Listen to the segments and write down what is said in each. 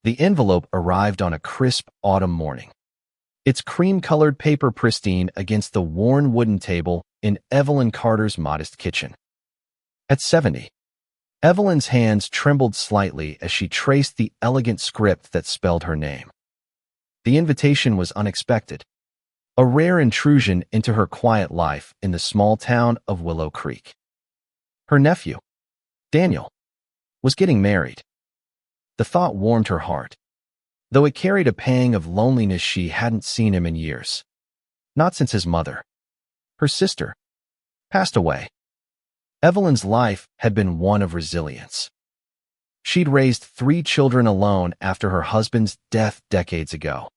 The envelope arrived on a crisp autumn morning. Its cream-colored paper pristine against the worn wooden table in Evelyn Carter's modest kitchen. At 70, Evelyn's hands trembled slightly as she traced the elegant script that spelled her name. The invitation was unexpected, a rare intrusion into her quiet life in the small town of Willow Creek. Her nephew, Daniel, was getting married. The thought warmed her heart, though it carried a pang of loneliness. She hadn't seen him in years, not since his mother, her sister, passed away. Evelyn's life had been one of resilience. She'd raised 3 children alone after her husband's death decades ago,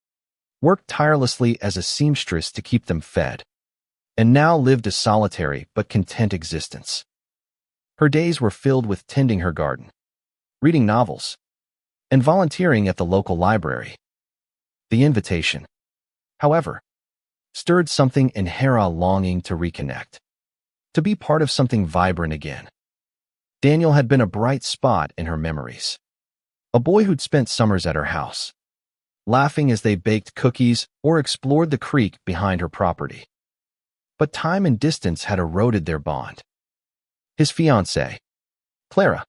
worked tirelessly as a seamstress to keep them fed, and now lived a solitary but content existence. Her days were filled with tending her garden, reading novels, and volunteering at the local library. The invitation, however, stirred something in Hera, longing to reconnect, to be part of something vibrant again. Daniel had been a bright spot in her memories, a boy who'd spent summers at her house, laughing as they baked cookies or explored the creek behind her property. But time and distance had eroded their bond. His fiancée, Clara,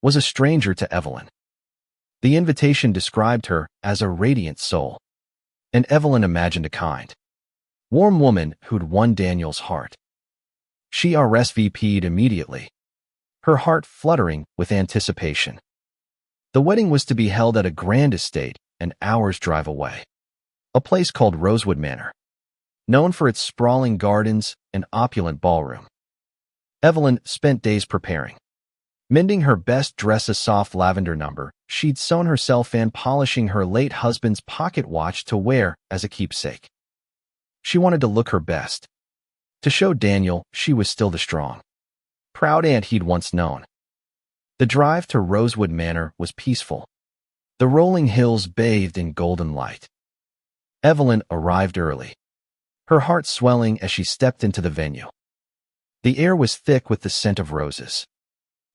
was a stranger to Evelyn. The invitation described her as a radiant soul, and Evelyn imagined a kind, warm woman who'd won Daniel's heart. She RSVP'd immediately, her heart fluttering with anticipation. The wedding was to be held at a grand estate an hour's drive away, a place called Rosewood Manor, known for its sprawling gardens and opulent ballroom. Evelyn spent days preparing, mending her best dress, a soft lavender number she'd sewn herself, and polishing her late husband's pocket watch to wear as a keepsake. She wanted to look her best, to show Daniel she was still the strong, proud aunt he'd once known. The drive to Rosewood Manor was peaceful, the rolling hills bathed in golden light. Evelyn arrived early, her heart swelling as she stepped into the venue. The air was thick with the scent of roses,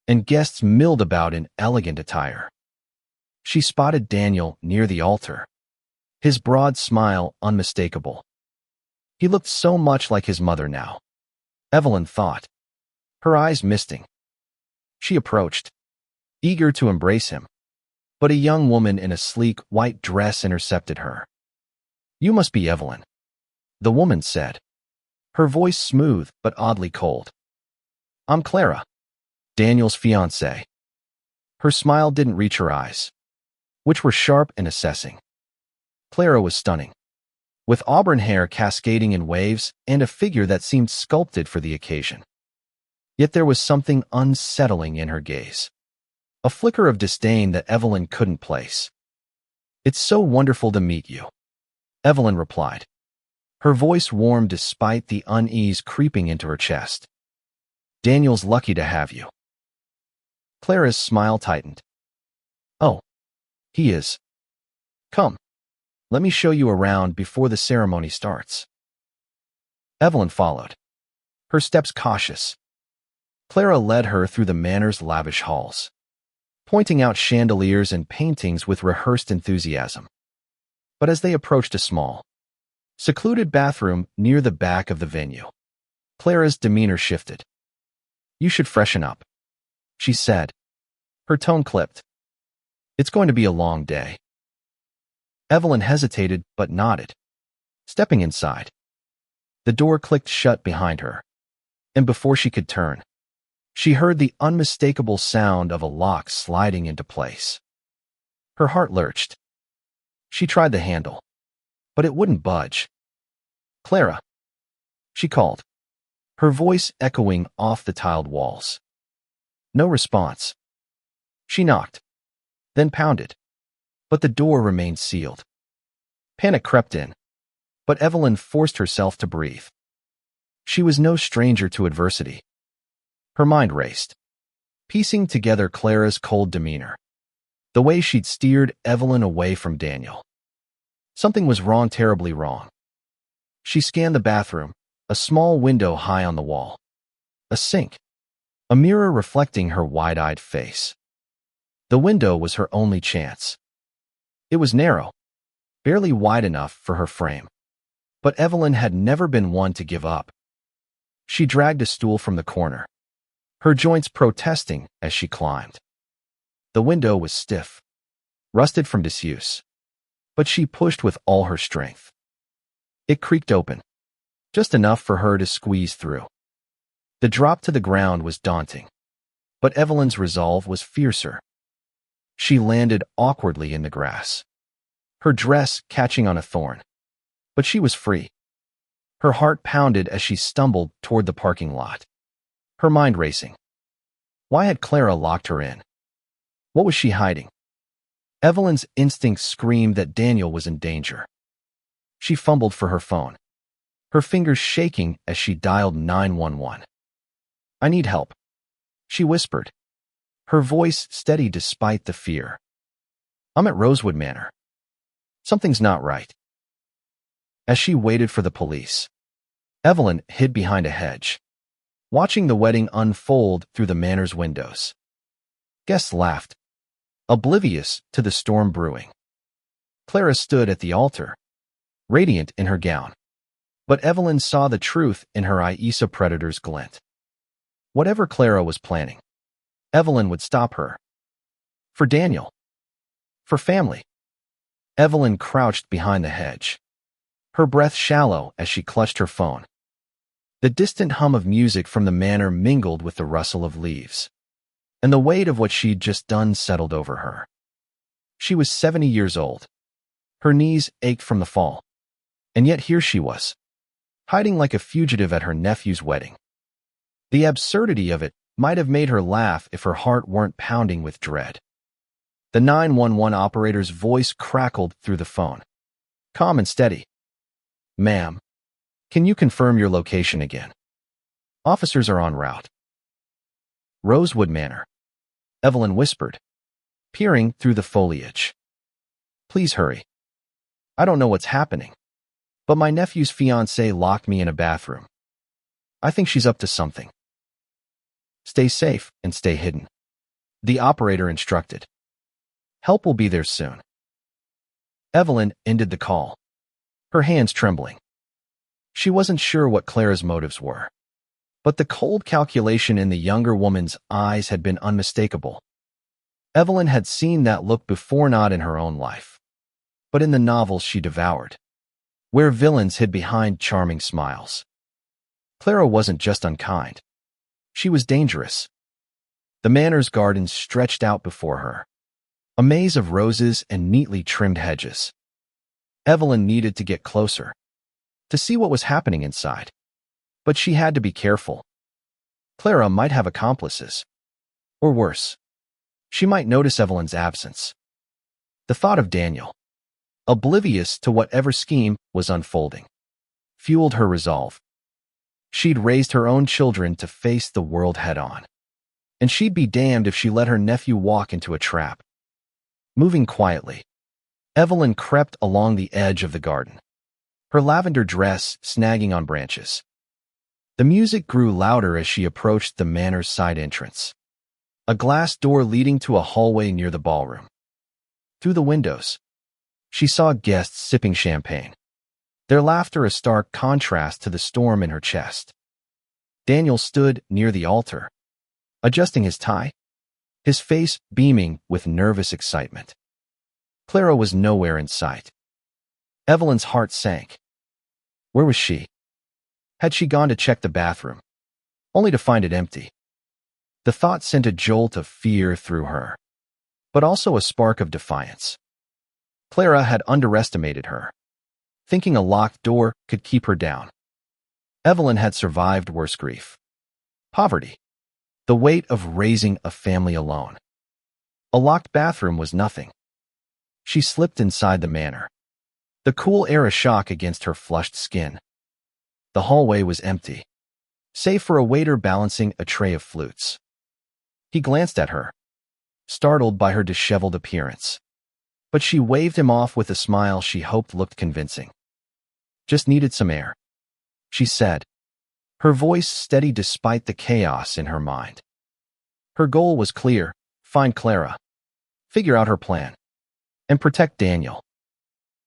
and guests milled about in elegant attire. She spotted Daniel near the altar, his broad smile unmistakable. He looked so much like his mother now, Evelyn thought, her eyes misting. She approached, eager to embrace him, but a young woman in a sleek white dress intercepted her. "You must be Evelyn," the woman said, her voice smooth but oddly cold. "I'm Clara, Daniel's fiancée." Her smile didn't reach her eyes, which were sharp and assessing. Clara was stunning, with auburn hair cascading in waves and a figure that seemed sculpted for the occasion. Yet there was something unsettling in her gaze, a flicker of disdain that Evelyn couldn't place. "It's so wonderful to meet you," Evelyn replied, her voice warm despite the unease creeping into her chest. "Daniel's lucky to have you." Clara's smile tightened. "Oh, he is. Come, let me show you around before the ceremony starts." Evelyn followed, her steps cautious. Clara led her through the manor's lavish halls, pointing out chandeliers and paintings with rehearsed enthusiasm. But as they approached a small, secluded bathroom near the back of the venue, Clara's demeanor shifted. "You should freshen up," she said, her tone clipped. "It's going to be a long day." Evelyn hesitated but nodded, stepping inside. The door clicked shut behind her, and before she could turn, she heard the unmistakable sound of a lock sliding into place. Her heart lurched. She tried the handle, but it wouldn't budge. "Clara," she called, her voice echoing off the tiled walls. No response. She knocked, then pounded, but the door remained sealed. Panic crept in, but Evelyn forced herself to breathe. She was no stranger to adversity. Her mind raced, piecing together Clara's cold demeanor, the way she'd steered Evelyn away from Daniel. Something was wrong, terribly wrong. She scanned the bathroom, a small window high on the wall, a sink, a mirror reflecting her wide-eyed face. The window was her only chance. It was narrow, barely wide enough for her frame. But Evelyn had never been one to give up. She dragged a stool from the corner, her joints protesting as she climbed. The window was stiff, rusted from disuse, but she pushed with all her strength. It creaked open, just enough for her to squeeze through. The drop to the ground was daunting, but Evelyn's resolve was fiercer. She landed awkwardly in the grass, her dress catching on a thorn, but she was free. Her heart pounded as she stumbled toward the parking lot, her mind racing. Why had Clara locked her in? What was she hiding? Evelyn's instincts screamed that Daniel was in danger. She fumbled for her phone, her fingers shaking as she dialed 911. "I need help," she whispered, her voice steady despite the fear. "I'm at Rosewood Manor. Something's not right." As she waited for the police, Evelyn hid behind a hedge, watching the wedding unfold through the manor's windows. Guests laughed, oblivious to the storm brewing. Clara stood at the altar, radiant in her gown, but Evelyn saw the truth in her Aisa predator's glint. Whatever Clara was planning, Evelyn would stop her. For Daniel. For family. Evelyn crouched behind the hedge, her breath shallow as she clutched her phone. The distant hum of music from the manor mingled with the rustle of leaves, and the weight of what she'd just done settled over her. She was 70 years old. Her knees ached from the fall, and yet here she was, hiding like a fugitive at her nephew's wedding. The absurdity of it might have made her laugh if her heart weren't pounding with dread. The 911 operator's voice crackled through the phone, calm and steady. "Ma'am, can you confirm your location again? Officers are en route." "Rosewood Manor," Evelyn whispered, peering through the foliage. "Please hurry. I don't know what's happening, but my nephew's fiancée locked me in a bathroom. I think she's up to something." "Stay safe and stay hidden," the operator instructed. "Help will be there soon." Evelyn ended the call, her hands trembling. She wasn't sure what Clara's motives were, but the cold calculation in the younger woman's eyes had been unmistakable. Evelyn had seen that look before, not in her own life, but in the novels she devoured, where villains hid behind charming smiles. Clara wasn't just unkind. She was dangerous. The manor's garden stretched out before her, a maze of roses and neatly trimmed hedges. Evelyn needed to get closer, to see what was happening inside. But she had to be careful. Clara might have accomplices. Or worse, she might notice Evelyn's absence. The thought of Daniel, oblivious to whatever scheme was unfolding, fueled her resolve. She'd raised her own children to face the world head-on, and she'd be damned if she let her nephew walk into a trap. Moving quietly, Evelyn crept along the edge of the garden, her lavender dress snagging on branches. The music grew louder as she approached the manor's side entrance, a glass door leading to a hallway near the ballroom. Through the windows, she saw guests sipping champagne, their laughter a stark contrast to the storm in her chest. Daniel stood near the altar, adjusting his tie, his face beaming with nervous excitement. Clara was nowhere in sight. Evelyn's heart sank. Where was she? Had she gone to check the bathroom, only to find it empty? The thought sent a jolt of fear through her, but also a spark of defiance. Clara had underestimated her, thinking a locked door could keep her down. Evelyn had survived worse grief. Poverty. The weight of raising a family alone. A locked bathroom was nothing. She slipped inside the manor, the cool air a shock against her flushed skin. The hallway was empty, save for a waiter balancing a tray of flutes. He glanced at her, startled by her disheveled appearance, but she waved him off with a smile she hoped looked convincing. "Just needed some air," she said, her voice steady despite the chaos in her mind. Her goal was clear: find Clara, figure out her plan, and protect Daniel.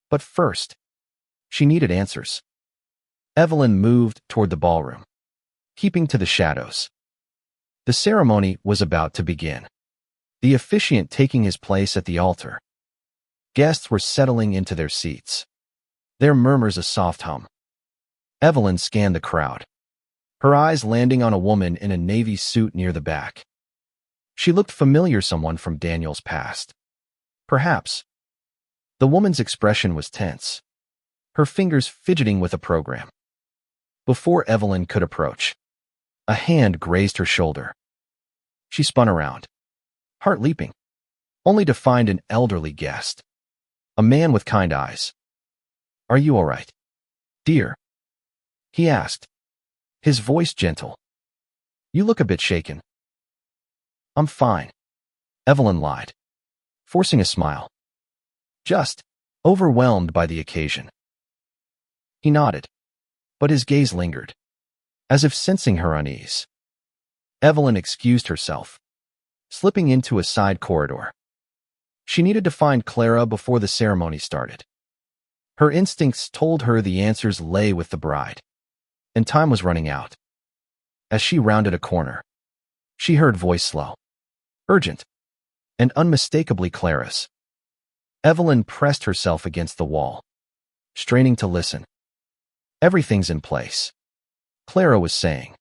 But first, she needed answers. Evelyn moved toward the ballroom, keeping to the shadows. The ceremony was about to begin, the officiant taking his place at the altar. Guests were settling into their seats, their murmurs a soft hum. Evelyn scanned the crowd, her eyes landing on a woman in a navy suit near the back. She looked familiar, someone from Daniel's past. Perhaps. The woman's expression was tense, her fingers fidgeting with a program. Before Evelyn could approach, a hand grazed her shoulder. She spun around, heart leaping, only to find an elderly guest, a man with kind eyes. "Are you all right, dear?" he asked, his voice gentle. "You look a bit shaken." "I'm fine," Evelyn lied, forcing a smile. "Just overwhelmed by the occasion." He nodded, but his gaze lingered, as if sensing her unease. Evelyn excused herself, slipping into a side corridor. She needed to find Clara before the ceremony started. Her instincts told her the answers lay with the bride, and time was running out. As she rounded a corner, she heard voice slow, urgent, and unmistakably Clara's. Evelyn pressed herself against the wall, straining to listen. "Everything's in place," Clara was saying.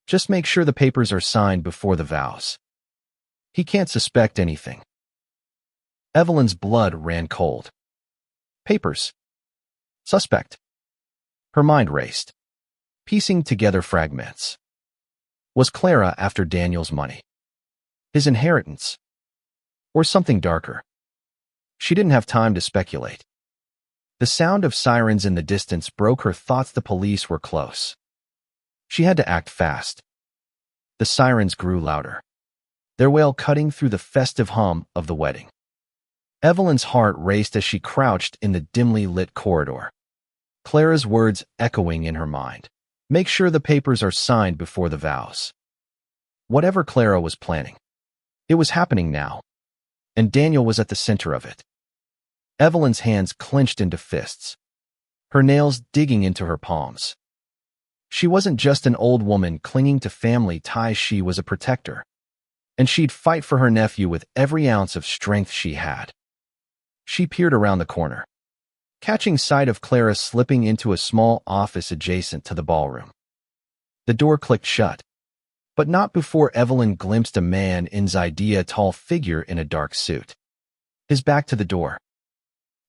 "Just make sure the papers are signed before the vows. He can't suspect anything." Evelyn's blood ran cold. Papers. Suspect. Her mind raced, piecing together fragments. Was Clara after Daniel's money? His inheritance? Or something darker? She didn't have time to speculate. The sound of sirens in the distance broke her thoughts. The police were close. She had to act fast. The sirens grew louder, their wail cutting through the festive hum of the wedding. Evelyn's heart raced as she crouched in the dimly lit corridor, Clara's words echoing in her mind. Make sure the papers are signed before the vows. Whatever Clara was planning, it was happening now, and Daniel was at the center of it. Evelyn's hands clenched into fists, her nails digging into her palms. She wasn't just an old woman clinging to family ties, she was a protector, and she'd fight for her nephew with every ounce of strength she had. She peered around the corner, catching sight of Clara slipping into a small office adjacent to the ballroom. The door clicked shut, but not before Evelyn glimpsed a man inside, a tall figure in a dark suit, his back to the door.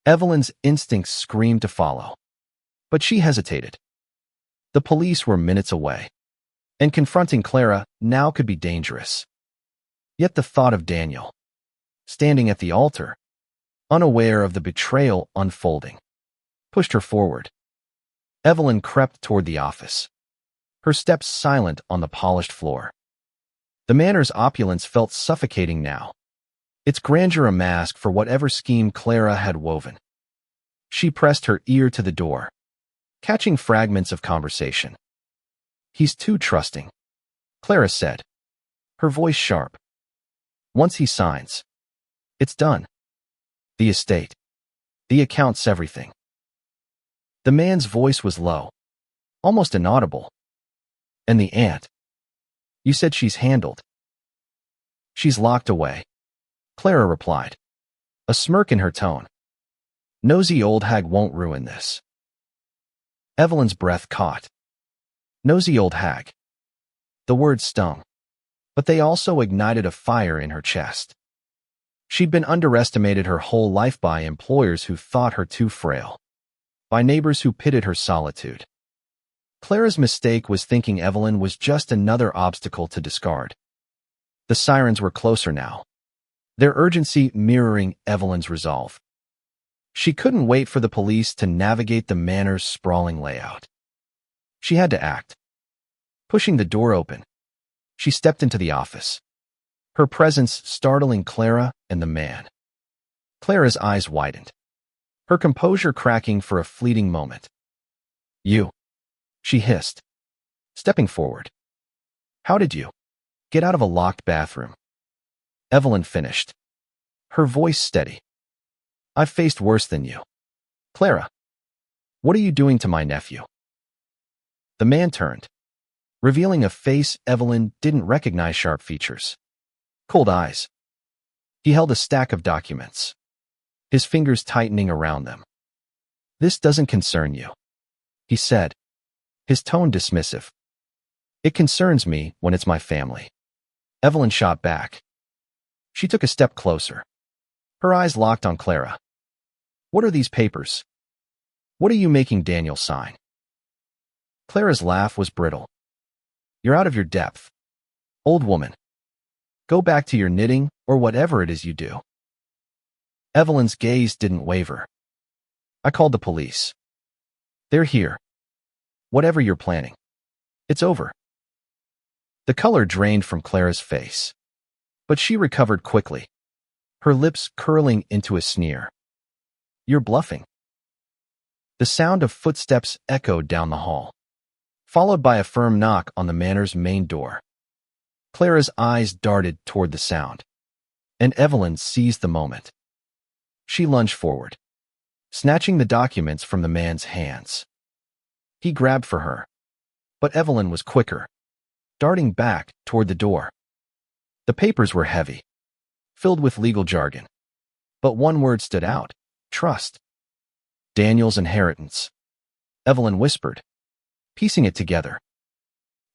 Evelyn's instincts screamed to follow, but she hesitated. The police were minutes away, and confronting Clara now could be dangerous. Yet the thought of Daniel, standing at the altar, unaware of the betrayal unfolding, pushed her forward. Evelyn crept toward the office, her steps silent on the polished floor. The manor's opulence felt suffocating now, its grandeur a mask for whatever scheme Clara had woven. She pressed her ear to the door, catching fragments of conversation. "He's too trusting," Clara said, her voice sharp. "Once he signs, it's done. The estate, the accounts, everything." The man's voice was low, almost inaudible. "And the aunt? You said she's handled." "She's locked away," Clara replied, a smirk in her tone. "Nosy old hag won't ruin this." Evelyn's breath caught. Nosy old hag. The words stung, but they also ignited a fire in her chest. She'd been underestimated her whole life by employers who thought her too frail, by neighbors who pitted her solitude. Clara's mistake was thinking Evelyn was just another obstacle to discard. The sirens were closer now, their urgency mirroring Evelyn's resolve. She couldn't wait for the police to navigate the manor's sprawling layout. She had to act. Pushing the door open, she stepped into the office, her presence startling Clara and the man. Clara's eyes widened, her composure cracking for a fleeting moment. "You," she hissed, stepping forward. "How did you get out of a locked bathroom?" Evelyn finished, her voice steady. I've faced worse than you. Clara, what are you doing to my nephew? The man turned, revealing a face Evelyn didn't recognize sharp features. Cold eyes. He held a stack of documents, his fingers tightening around them. This doesn't concern you, he said, his tone dismissive. It concerns me when it's my family. Evelyn shot back. She took a step closer. Her eyes locked on Clara. What are these papers? What are you making Daniel sign? Clara's laugh was brittle. You're out of your depth. Old woman. Go back to your knitting or whatever it is you do. Evelyn's gaze didn't waver. I called the police. They're here. Whatever you're planning. It's over. The color drained from Clara's face, but she recovered quickly, her lips curling into a sneer. You're bluffing. The sound of footsteps echoed down the hall, followed by a firm knock on the manor's main door. Clara's eyes darted toward the sound, and Evelyn seized the moment. She lunged forward, snatching the documents from the man's hands. He grabbed for her, but Evelyn was quicker, darting back toward the door. The papers were heavy, filled with legal jargon, but one word stood out: trust. Daniel's inheritance. Evelyn whispered, piecing it together.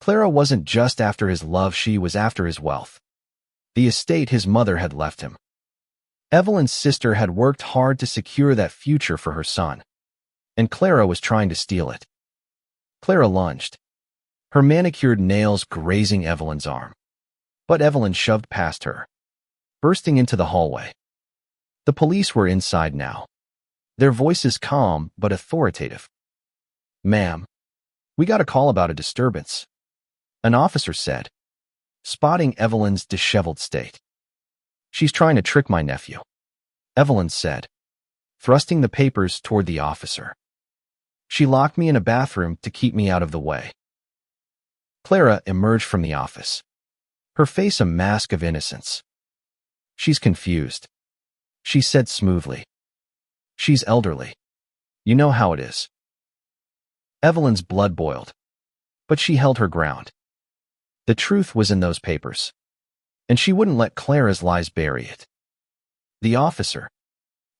Clara wasn't just after his love, she was after his wealth, the estate his mother had left him. Evelyn's sister had worked hard to secure that future for her son, and Clara was trying to steal it. Clara lunged, her manicured nails grazing Evelyn's arm, but Evelyn shoved past her, bursting into the hallway. The police were inside now, their voices calm but authoritative. Ma'am, we got a call about a disturbance, an officer said, spotting Evelyn's disheveled state. She's trying to trick my nephew, Evelyn said, thrusting the papers toward the officer. She locked me in a bathroom to keep me out of the way. Clara emerged from the office, her face a mask of innocence. She's confused, she said smoothly. She's elderly. You know how it is. Evelyn's blood boiled, but she held her ground. The truth was in those papers, and she wouldn't let Clara's lies bury it. The officer,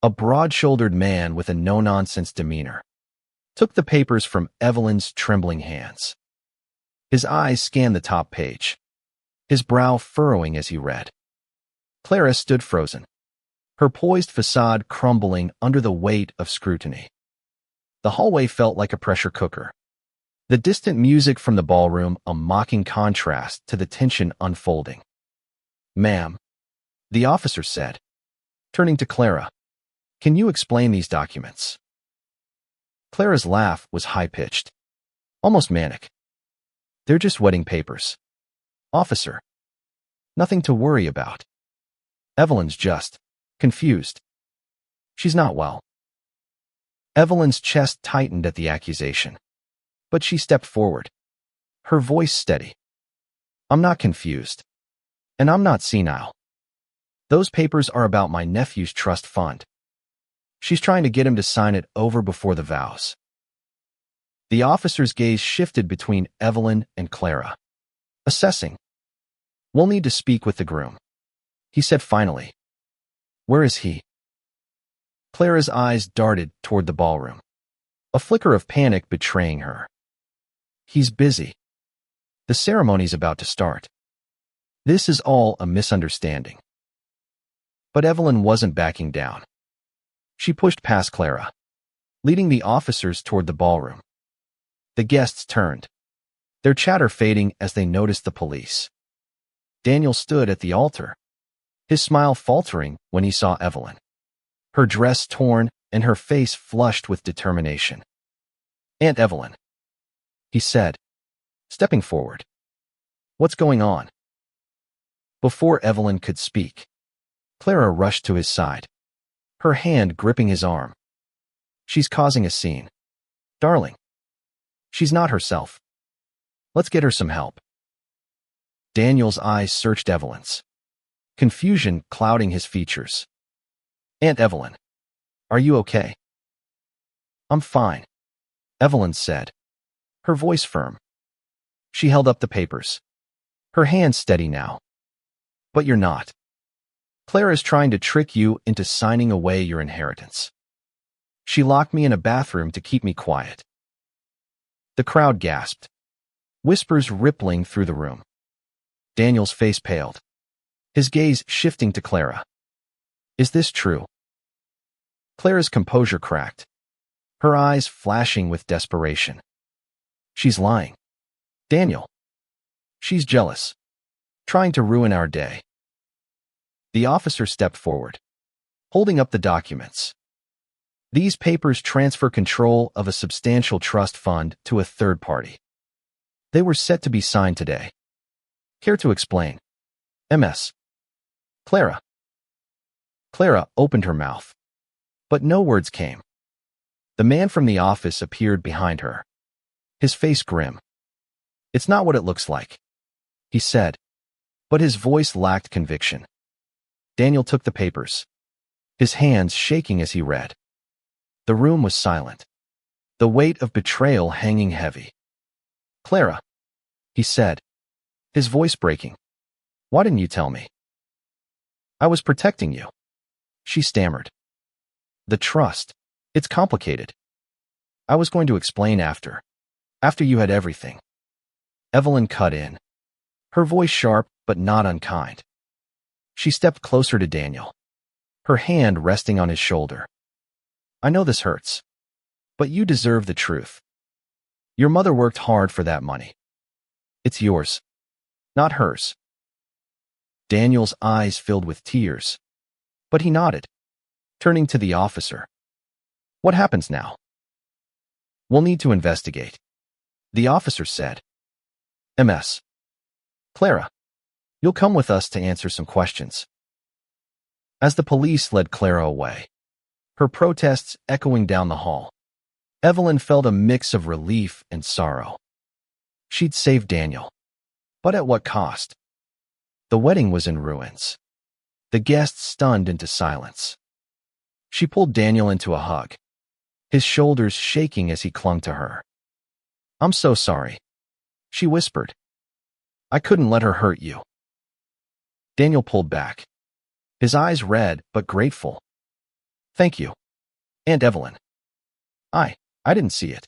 a broad-shouldered man with a no-nonsense demeanor, took the papers from Evelyn's trembling hands. His eyes scanned the top page, his brow furrowing as he read. Clara stood frozen, her poised facade crumbling under the weight of scrutiny. The hallway felt like a pressure cooker, the distant music from the ballroom a mocking contrast to the tension unfolding. Ma'am, the officer said, turning to Clara, can you explain these documents? Clara's laugh was high-pitched, almost manic. They're just wedding papers. Officer, nothing to worry about. Evelyn's just confused. She's not well. Evelyn's chest tightened at the accusation, but she stepped forward, her voice steady. I'm not confused, and I'm not senile. Those papers are about my nephew's trust fund. She's trying to get him to sign it over before the vows. The officer's gaze shifted between Evelyn and Clara, assessing. We'll need to speak with the groom, he said finally. Where is he? Clara's eyes darted toward the ballroom, a flicker of panic betraying her. He's busy. The ceremony's about to start. This is all a misunderstanding. But Evelyn wasn't backing down. She pushed past Clara, leading the officers toward the ballroom. The guests turned, their chatter fading as they noticed the police. Daniel stood at the altar, his smile faltering when he saw Evelyn, her dress torn and her face flushed with determination. Aunt Evelyn, he said, stepping forward. What's going on? Before Evelyn could speak, Clara rushed to his side, her hand gripping his arm. She's causing a scene. Darling, she's not herself. Let's get her some help. Daniel's eyes searched Evelyn's, confusion clouding his features. Aunt Evelyn, Are you okay? I'm fine, Evelyn said, her voice firm. She held up the papers, her hands steady now. But you're not. Clara is trying to trick you into signing away your inheritance. She locked me in a bathroom to keep me quiet. The crowd gasped, whispers rippling through the room. Daniel's face paled, his gaze shifting to Clara. Is this true? Clara's composure cracked, her eyes flashing with desperation. She's lying. Daniel. She's jealous, trying to ruin our day. The officer stepped forward, holding up the documents. These papers transfer control of a substantial trust fund to a third party. They were set to be signed today. Care to explain? MS. Clara. Clara opened her mouth, but no words came. The man from the office appeared behind her, his face grim. It's not what it looks like, he said, but his voice lacked conviction. Daniel took the papers, his hands shaking as he read. The room was silent, the weight of betrayal hanging heavy. Clara, he said, his voice breaking. Why didn't you tell me? I was protecting you, she stammered. The trust, it's complicated. I was going to explain after you had everything. Evelyn cut in, her voice sharp but not unkind. She stepped closer to Daniel, her hand resting on his shoulder. I know this hurts, but you deserve the truth. Your mother worked hard for that money. It's yours, not hers. Daniel's eyes filled with tears, but he nodded, turning to the officer. What happens now? We'll need to investigate, the officer said. MS. Clara, you'll come with us to answer some questions. As the police led Clara away, her protests echoing down the hall, Evelyn felt a mix of relief and sorrow. She'd saved Daniel, but at what cost? The wedding was in ruins, the guests stunned into silence. She pulled Daniel into a hug, his shoulders shaking as he clung to her. I'm so sorry, she whispered. I couldn't let her hurt you. Daniel pulled back, his eyes red but grateful. Thank you, Aunt Evelyn. I didn't see it.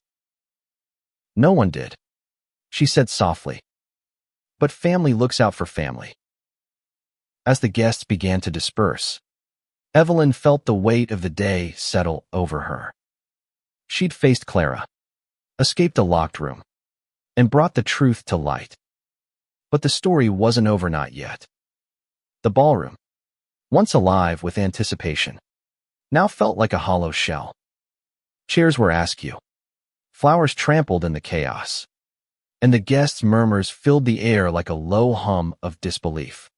No one did, she said softly. But family looks out for family. As the guests began to disperse, Evelyn felt the weight of the day settle over her. She'd faced Clara, escaped a locked room, and brought the truth to light. But the story wasn't over not yet. The ballroom, once alive with anticipation, now felt like a hollow shell. Chairs were askew, flowers trampled in the chaos, and the guests' murmurs filled the air like a low hum of disbelief.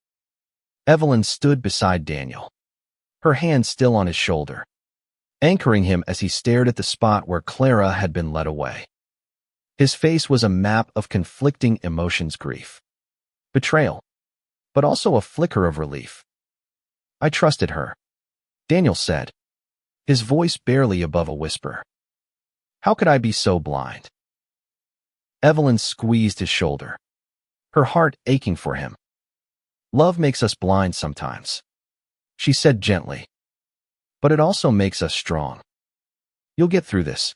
Evelyn stood beside Daniel, her hand still on his shoulder, anchoring him as he stared at the spot where Clara had been led away. His face was a map of conflicting emotions: grief, betrayal, but also a flicker of relief. I trusted her, Daniel said, his voice barely above a whisper. How could I be so blind? Evelyn squeezed his shoulder, her heart aching for him. Love makes us blind sometimes, she said gently, but it also makes us strong. You'll get through this.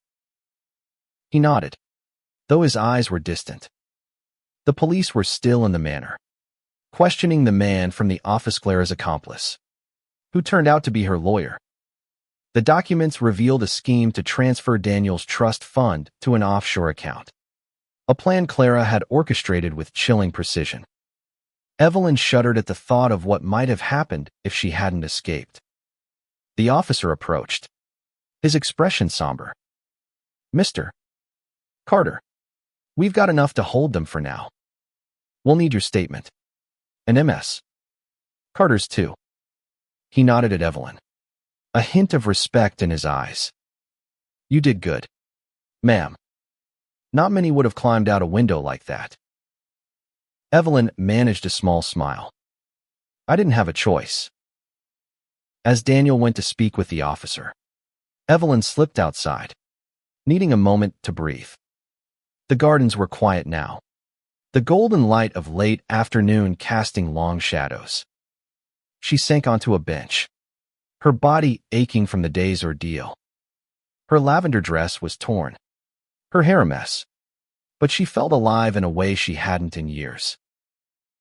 He nodded, though his eyes were distant. The police were still in the manor, questioning the man from the office, Clara's accomplice, who turned out to be her lawyer. The documents revealed a scheme to transfer Daniel's trust fund to an offshore account, a plan Clara had orchestrated with chilling precision. Evelyn shuddered at the thought of what might have happened if she hadn't escaped. The officer approached, his expression somber. Mr. Carter, we've got enough to hold them for now. We'll need your statement. And MS. Carter's too. He nodded at Evelyn, a hint of respect in his eyes. You did good, ma'am. Not many would have climbed out a window like that. Evelyn managed a small smile. I didn't have a choice. As Daniel went to speak with the officer, Evelyn slipped outside, needing a moment to breathe. The gardens were quiet now, the golden light of late afternoon casting long shadows. She sank onto a bench, her body aching from the day's ordeal. Her lavender dress was torn, her hair a mess, but she felt alive in a way she hadn't in years.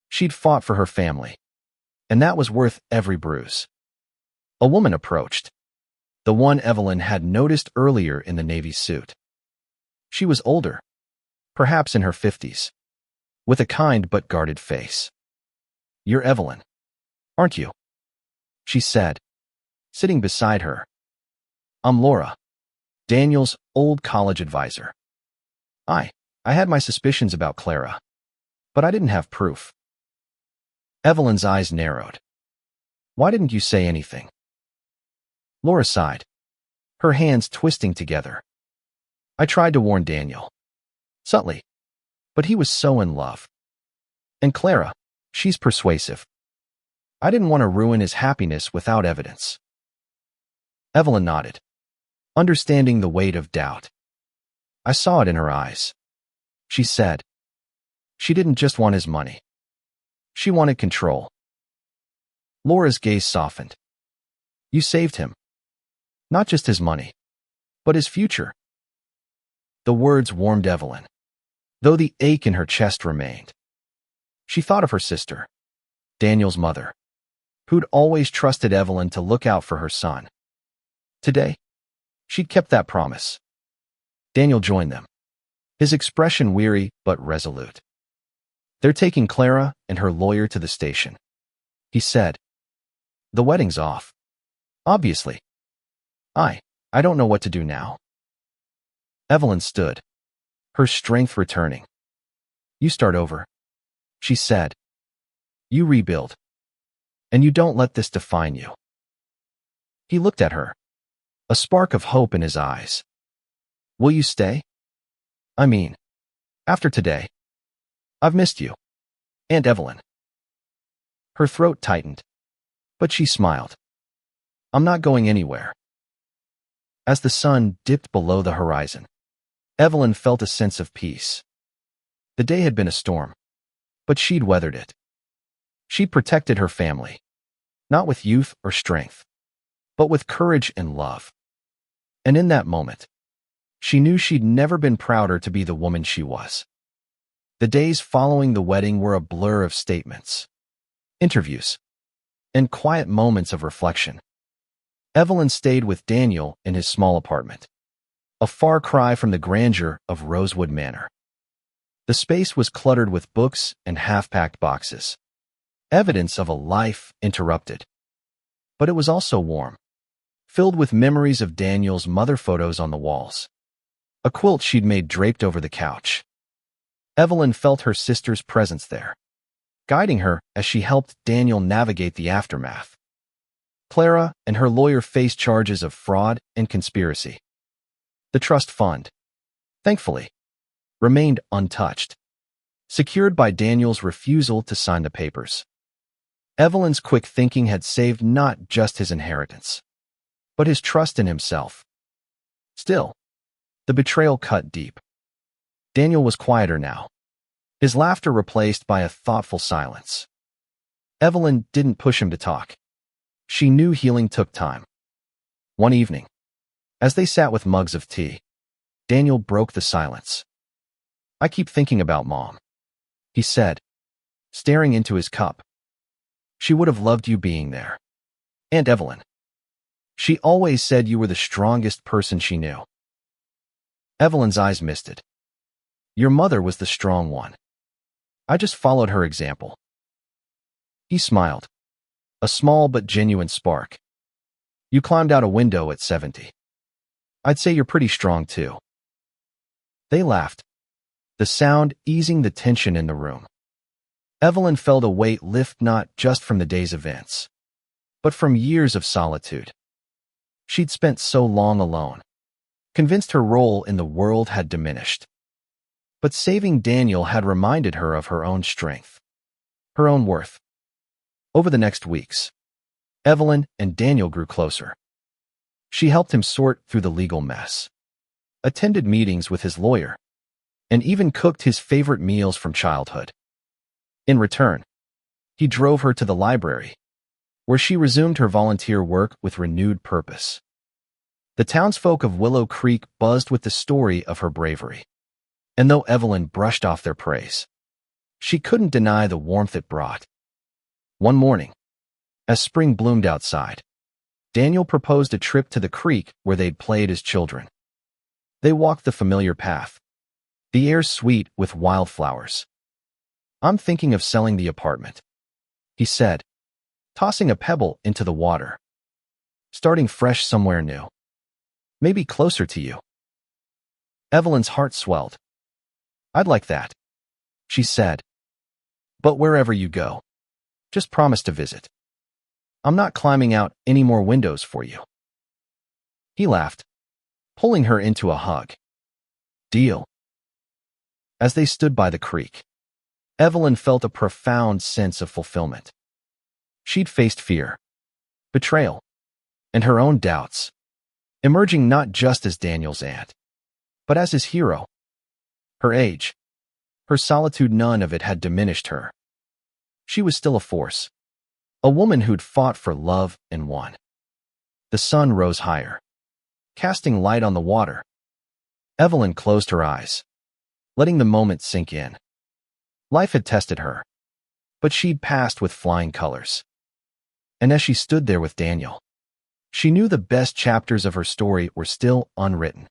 She'd fought for her family, and that was worth every bruise. A woman approached, the one Evelyn had noticed earlier in the navy suit. She was older, perhaps in her 50s, with a kind but guarded face. "You're Evelyn, aren't you?" she said, sitting beside her. "I'm Laura, Daniel's old college advisor. I had my suspicions about Clara, but I didn't have proof." Evelyn's eyes narrowed. "Why didn't you say anything?" Laura sighed, her hands twisting together. "I tried to warn Daniel, subtly, but he was so in love. And Clara, she's persuasive. I didn't want to ruin his happiness without evidence." Evelyn nodded, understanding the weight of doubt. "I saw it in her eyes," she said. She didn't just want his money. She wanted control. Laura's gaze softened. "You saved him. Not just his money, but his future." The words warmed Evelyn, though the ache in her chest remained. She thought of her sister, Daniel's mother, who'd always trusted Evelyn to look out for her son. Today, she'd kept that promise. Daniel joined them, his expression weary but resolute. "They're taking Clara and her lawyer to the station," he said. "The wedding's off. Obviously. I don't know what to do now." Evelyn stood, her strength returning. "You start over," she said. "You rebuild. And you don't let this define you." He looked at her, a spark of hope in his eyes. "Will you stay? I mean, after today. I've missed you. And Evelyn." Her throat tightened, but she smiled. "I'm not going anywhere." As the sun dipped below the horizon, Evelyn felt a sense of peace. The day had been a storm, but she'd weathered it. She'd protected her family, not with youth or strength, but with courage and love. And in that moment, she knew she'd never been prouder to be the woman she was. The days following the wedding were a blur of statements, interviews, and quiet moments of reflection. Evelyn stayed with Daniel in his small apartment, a far cry from the grandeur of Rosewood Manor. The space was cluttered with books and half-packed boxes, evidence of a life interrupted. But it was also warm, filled with memories of Daniel's mother photos on the walls, a quilt she'd made draped over the couch. Evelyn felt her sister's presence there, guiding her as she helped Daniel navigate the aftermath. Clara and her lawyer faced charges of fraud and conspiracy. The trust fund, thankfully, remained untouched, secured by Daniel's refusal to sign the papers. Evelyn's quick thinking had saved not just his inheritance, but his trust in himself. Still, the betrayal cut deep. Daniel was quieter now, his laughter replaced by a thoughtful silence. Evelyn didn't push him to talk. She knew healing took time. One evening, as they sat with mugs of tea, Daniel broke the silence. "I keep thinking about Mom," he said, staring into his cup. "She would have loved you being there. And Evelyn. She always said you were the strongest person she knew." Evelyn's eyes misted. "Your mother was the strong one. I just followed her example." He smiled, a small but genuine spark. "You climbed out a window at 70. I'd say you're pretty strong too." They laughed, the sound easing the tension in the room. Evelyn felt a weight lift not just from the day's events, but from years of solitude. She'd spent so long alone, convinced her role in the world had diminished. But saving Daniel had reminded her of her own strength, her own worth. Over the next weeks, Evelyn and Daniel grew closer. She helped him sort through the legal mess, attended meetings with his lawyer, and even cooked his favorite meals from childhood. In return, he drove her to the library, where she resumed her volunteer work with renewed purpose. The townsfolk of Willow Creek buzzed with the story of her bravery, and though Evelyn brushed off their praise, she couldn't deny the warmth it brought. One morning, as spring bloomed outside, Daniel proposed a trip to the creek where they'd played as children. They walked the familiar path, the air sweet with wildflowers. "I'm thinking of selling the apartment," he said, tossing a pebble into the water. "Starting fresh somewhere new. Maybe closer to you." Evelyn's heart swelled. "I'd like that," she said. "But wherever you go, just promise to visit. I'm not climbing out any more windows for you." He laughed, pulling her into a hug. "Deal." As they stood by the creek, Evelyn felt a profound sense of fulfillment. She'd faced fear, betrayal, and her own doubts, emerging not just as Daniel's aunt, but as his hero. Her age, her solitude, none of it had diminished her. She was still a force, a woman who'd fought for love and won. The sun rose higher, casting light on the water. Evelyn closed her eyes, letting the moment sink in. Life had tested her, but she'd passed with flying colors. And as she stood there with Daniel, she knew the best chapters of her story were still unwritten.